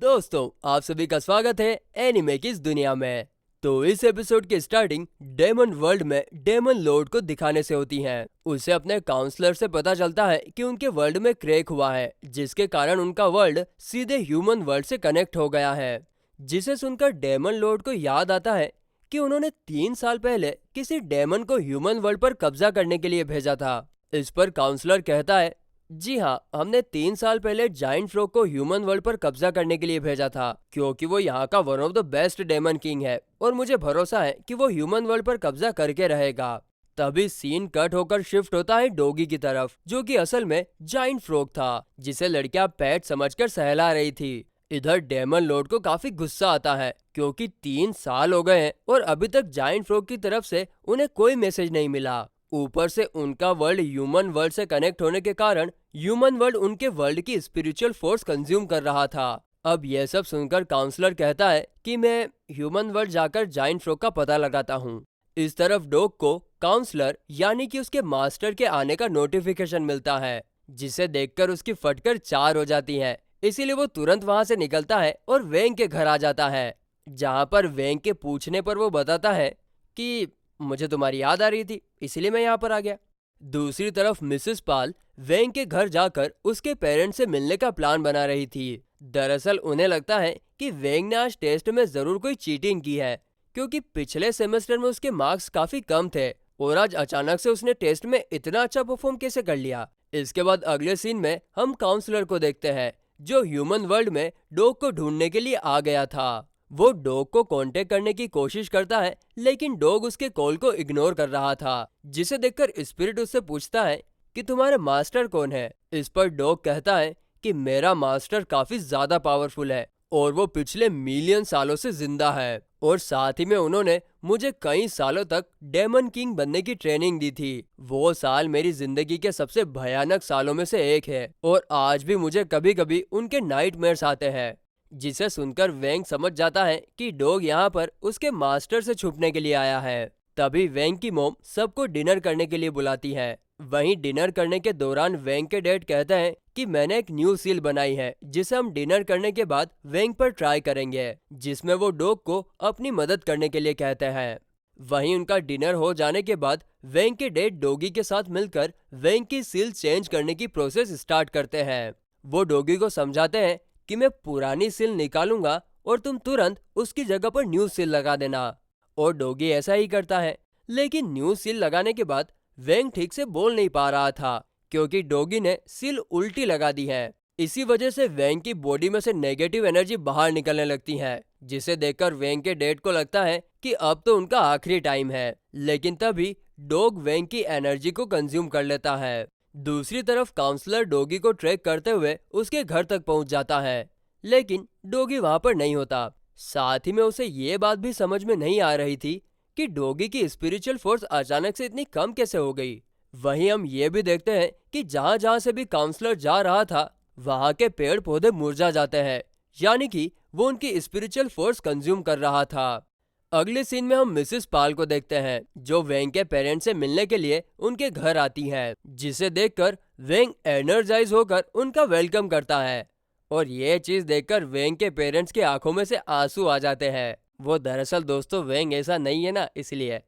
दोस्तों, आप सभी का स्वागत है एनिमे की इस दुनिया में। तो इस एपिसोड की स्टार्टिंग डेमन वर्ल्ड में डेमन लॉर्ड को दिखाने से होती है। उसे अपने काउंसलर से पता चलता है कि उनके वर्ल्ड में क्रैक हुआ है, जिसके कारण उनका वर्ल्ड सीधे ह्यूमन वर्ल्ड से कनेक्ट हो गया है। जिसे सुनकर डेमन लॉर्ड को याद आता है कि उन्होंने 3 साल पहले किसी डेमन को ह्यूमन वर्ल्ड पर कब्जा करने के लिए भेजा था। इस पर काउंसलर कहता है, जी हाँ, हमने 3 साल पहले जाइंट फ्रॉग को ह्यूमन वर्ल्ड पर कब्जा करने के लिए भेजा था, क्योंकि वो यहाँ का one of the best daemon king है और मुझे भरोसा है कि वो ह्यूमन वर्ल्ड पर कब्जा करके रहेगा। तभी सीन कट होकर शिफ्ट होता है डॉगी की तरफ, जो कि असल में जाइंट फ्रॉग था, जिसे लड़कियां पेट समझकर सहला रही थी। इधर डेमन लॉर्ड को काफी गुस्सा आता है, क्योंकि 3 साल हो गए हैं और अभी तक जाइंट फ्रॉग की तरफ से उन्हें कोई मैसेज नहीं मिला। ऊपर से उनका वर्ल्ड ह्यूमन वर्ल्ड से कनेक्ट होने के कारण ह्यूमन वर्ल्ड उनके वर्ल्ड की स्पिरिचुअल फोर्स कंज्यूम कर रहा था। अब यह सब सुनकर काउंसलर कहता है कि मैं ह्यूमन वर्ल्ड जाकर जाइंट फ्रॉग का पता लगाता हूँ। इस तरफ डॉग को काउंसलर यानी कि उसके मास्टर के आने का नोटिफिकेशन मिलता है, जिसे देखकर उसकी फटकर 4 हो जाती है। इसीलिए वो तुरंत वहां से निकलता है और वेंग के घर आ जाता है, जहां पर वेंग के पूछने पर वो बताता है कि मुझे तुम्हारी याद आ रही थी, इसीलिए मैं यहाँ पर आ गया। दूसरी तरफ मिसेस पाल वेंग के घर जाकर उसके पेरेंट्स से मिलने का प्लान बना रही थी। दरअसल उन्हें लगता है कि वेंग ने आज टेस्ट में जरूर कोई चीटिंग की है, क्योंकि पिछले सेमेस्टर में उसके मार्क्स काफी कम थे और आज अचानक से उसने टेस्ट में इतना अच्छा परफॉर्म कैसे कर लिया। इसके बाद अगले सीन में हम काउंसलर को देखते हैं, जो ह्यूमन वर्ल्ड में डॉग को ढूंढने के लिए आ गया था। वो डॉग को कांटेक्ट करने की कोशिश करता है, लेकिन डॉग उसके कॉल को इग्नोर कर रहा था, जिसे देखकर स्पिरिट उससे पूछता है कि तुम्हारे मास्टर कौन है। इस पर डॉग कहता है कि मेरा मास्टर काफी ज्यादा पावरफुल है और वो पिछले मिलियन सालों से जिंदा है, और साथ ही में उन्होंने मुझे कई सालों तक डेमन किंग बनने की ट्रेनिंग दी थी। वो साल मेरी जिंदगी के सबसे भयानक सालों में से एक है और आज भी मुझे कभी कभी उनके नाइटमेयर्स आते हैं। जिसे सुनकर वेंग समझ जाता है कि डॉग यहाँ पर उसके मास्टर से छुपने के लिए आया है। तभी वेंग की मॉम सबको डिनर करने के लिए बुलाती है। वहीं डिनर करने के दौरान वेंग के डैड कहते हैं कि मैंने एक न्यू सील बनाई है, जिसे हम डिनर करने के बाद वेंग पर ट्राई करेंगे, जिसमें वो डॉग को अपनी मदद करने के लिए कहते हैं। वहीं उनका डिनर हो जाने के बाद वेंग के डैड डॉगी के साथ मिलकर वेंग की सील चेंज करने की प्रोसेस स्टार्ट करते हैं। वो डॉगी को समझाते हैं कि मैं पुरानी सील निकालूंगा और तुम तुरंत उसकी जगह पर न्यू सील लगा देना, और डॉगी ऐसा ही करता है। लेकिन न्यू सील लगाने के बाद वेंग ठीक से बोल नहीं पा रहा था, क्योंकि डॉगी ने सील उल्टी लगा दी है। इसी वजह से वेंग की बॉडी में से नेगेटिव एनर्जी बाहर निकलने लगती है, जिसे देखकर वेंग के डैड को लगता है कि अब तो उनका आखिरी टाइम है। लेकिन तभी डॉग वेंग की एनर्जी को कंज्यूम कर लेता है। दूसरी तरफ काउंसलर डॉगी को ट्रैक करते हुए उसके घर तक पहुंच जाता है, लेकिन डॉगी वहां पर नहीं होता। साथ ही में उसे ये बात भी समझ में नहीं आ रही थी कि डॉगी की स्पिरिचुअल फोर्स अचानक से इतनी कम कैसे हो गई। वहीं हम ये भी देखते हैं कि जहां जहां से भी काउंसलर जा रहा था, वहां के पेड़ पौधे मुरझा जाते हैं, यानी कि वो उनकी स्पिरिचुअल फोर्स कंज्यूम कर रहा था। अगले सीन में हम मिसेस पाल को देखते हैं, जो वेंग के पेरेंट्स से मिलने के लिए उनके घर आती हैं, जिसे देखकर वेंग एनर्जाइज होकर उनका वेलकम करता है। और ये चीज देखकर वेंग के पेरेंट्स की आंखों में से आंसू आ जाते हैं। वो दरअसल दोस्तों वेंग ऐसा नहीं है ना, इसलिए।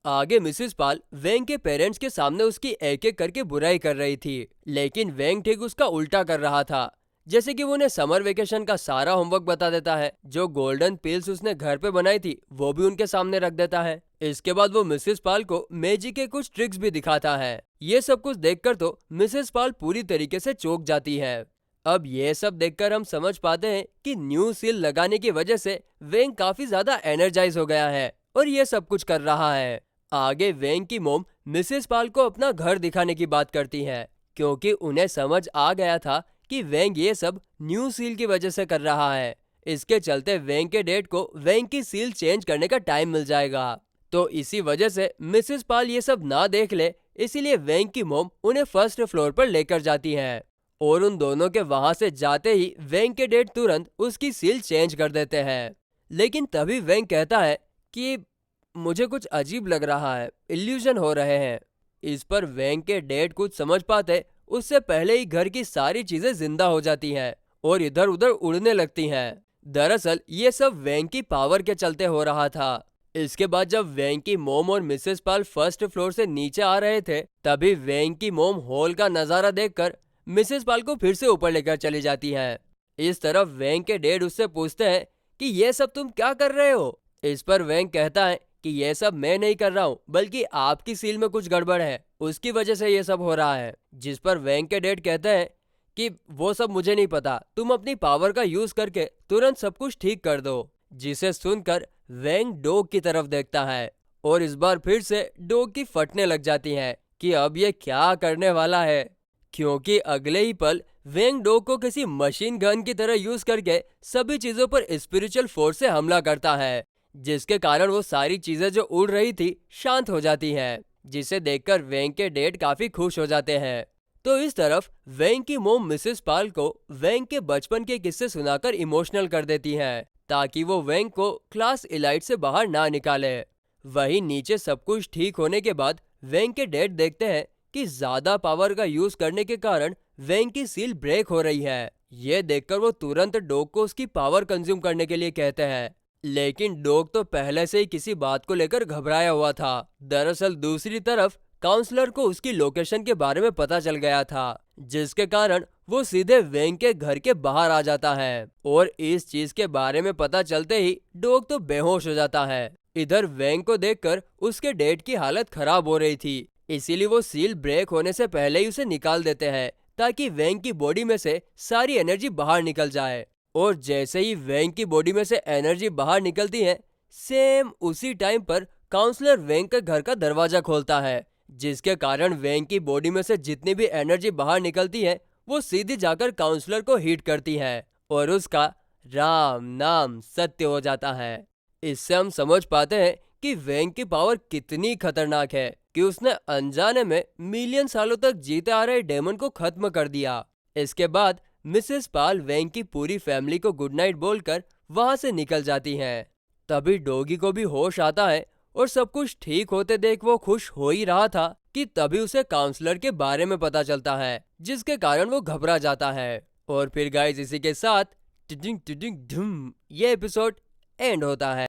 आगे मिसेस पाल वेंग के पेरेंट्स के सामने उसकी एक एक करके बुराई कर रही थी, लेकिन वेंग ठीक उसका उल्टा कर रहा था। जैसे कि वो उन्हें समर वेकेशन का सारा होमवर्क बता देता है, जो गोल्डन पिल्स उसने घर पे बनाई थी वो भी उनके सामने रख देता है। इसके बाद वो मिसेस पाल को मैजिक के कुछ ट्रिक्स भी दिखाता है। ये सब कुछ देखकर तो मिसेस पाल पूरी तरीके से चौंक जाती है। अब ये सब देखकर हम समझ पाते हैं कि न्यू सील लगाने की वजह से वेंग काफी ज्यादा एनर्जाइज हो गया है और ये सब कुछ कर रहा है। आगे वेंग की मोम मिसेस पाल को अपना घर दिखाने की बात करती है, क्योंकि उन्हें समझ आ गया था कि वेंग ये सब न्यू सील की वजह से कर रहा है। इसके चलते वेंग के डैड को वेंग की सील चेंज करने का टाइम मिल जाएगा। तो इसी वजह से मिसेस पाल ये सब ना देख ले, इसीलिए वेंग की मोम उन्हें फर्स्ट फ्लोर पर लेकर जाती है, और उन दोनों के वहां से जाते ही वेंग के डैड तुरंत उसकी सील चेंज कर देते हैं। लेकिन तभी वेंग कहता है कि मुझे कुछ अजीब लग रहा है, इल्यूजन हो रहे हैं। इस पर वेंग के डैड कुछ समझ पाते उससे पहले ही घर की सारी चीजें जिंदा हो जाती हैं और इधर उधर उड़ने लगती हैं। दरअसल ये सब वेंग की पावर के चलते हो रहा था। इसके बाद जब वेंग की मोम और मिसेस पाल फर्स्ट फ्लोर से नीचे आ रहे थे, तभी वेंग की मोम हॉल का नजारा देखकर मिसेस पाल को फिर से ऊपर लेकर चली जाती हैं। इस तरफ वेंग के डैड उससे पूछते हैं कि ये सब तुम क्या कर रहे हो। इस पर वेंग कहता है कि ये सब मैं नहीं कर रहा हूँ, बल्कि आपकी सील में कुछ गड़बड़ है, उसकी वजह से ये सब हो रहा है। जिस पर वेंग के डैड कहते हैं कि वो सब मुझे नहीं पता, तुम अपनी पावर का यूज करके तुरंत सब कुछ ठीक कर दो। जिसे सुनकर वेंग डॉग की तरफ देखता है और इस बार फिर से डॉग की फटने लग जाती है कि अब ये क्या करने वाला है, क्योंकि अगले ही पल वेंग डॉग को किसी मशीन गन की तरह यूज करके सभी चीजों पर स्पिरिचुअल फोर्स से हमला करता है, जिसके कारण वो सारी चीजें जो उड़ रही थी शांत हो जाती हैं, जिसे देखकर वेंग के डैड काफी खुश हो जाते हैं। तो इस तरफ वेंग की मोम मिसेस पाल को वेंग के बचपन के किस्से सुनाकर इमोशनल कर देती हैं, ताकि वो वेंग को क्लास इलाइट से बाहर ना निकाले। वहीं नीचे सब कुछ ठीक होने के बाद वेंग के डैड देखते हैं कि ज्यादा पावर का यूज करने के कारण वेंग की सील ब्रेक हो रही है। ये देखकर वो तुरंत डॉग को उसकी पावर कंज्यूम करने के लिए कहते हैं, लेकिन डॉग तो पहले से ही किसी बात को लेकर घबराया हुआ था। दरअसल दूसरी तरफ काउंसलर को उसकी लोकेशन के बारे में पता चल गया था, जिसके कारण वो सीधे वेंग के घर के बाहर आ जाता है और इस चीज के बारे में पता चलते ही डॉग तो बेहोश हो जाता है। इधर वेंग को देखकर उसके डैड की हालत खराब हो रही थी, इसीलिए वो सील ब्रेक होने से पहले ही उसे निकाल देते हैं, ताकि वेंग की बॉडी में से सारी एनर्जी बाहर निकल जाए। और जैसे ही वेंग की बॉडी में से एनर्जी बाहर निकलती है, सेम उसी टाइम पर काउंसलर वेंग के घर का दरवाजा खोलता है, जिसके कारण वेंग की बॉडी में से जितनी भी एनर्जी बाहर निकलती है वो सीधी जाकर काउंसलर को हिट करती है और उसका राम नाम सत्य हो जाता है। इससे हम समझ पाते हैं कि वेंग की पावर कितनी खतरनाक है कि उसने अनजाने में मिलियन सालों तक जीते आ रहे डेमन को खत्म कर दिया। इसके बाद मिसेस पाल वेंग की पूरी फैमिली को गुड नाइट बोलकर वहां से निकल जाती हैं। तभी डॉगी को भी होश आता है और सब कुछ ठीक होते देख वो खुश हो ही रहा था कि तभी उसे काउंसलर के बारे में पता चलता है, जिसके कारण वो घबरा जाता है। और फिर गाइस इसी के साथ टिडिंग टिडिंग धूम ये एपिसोड एंड होता है।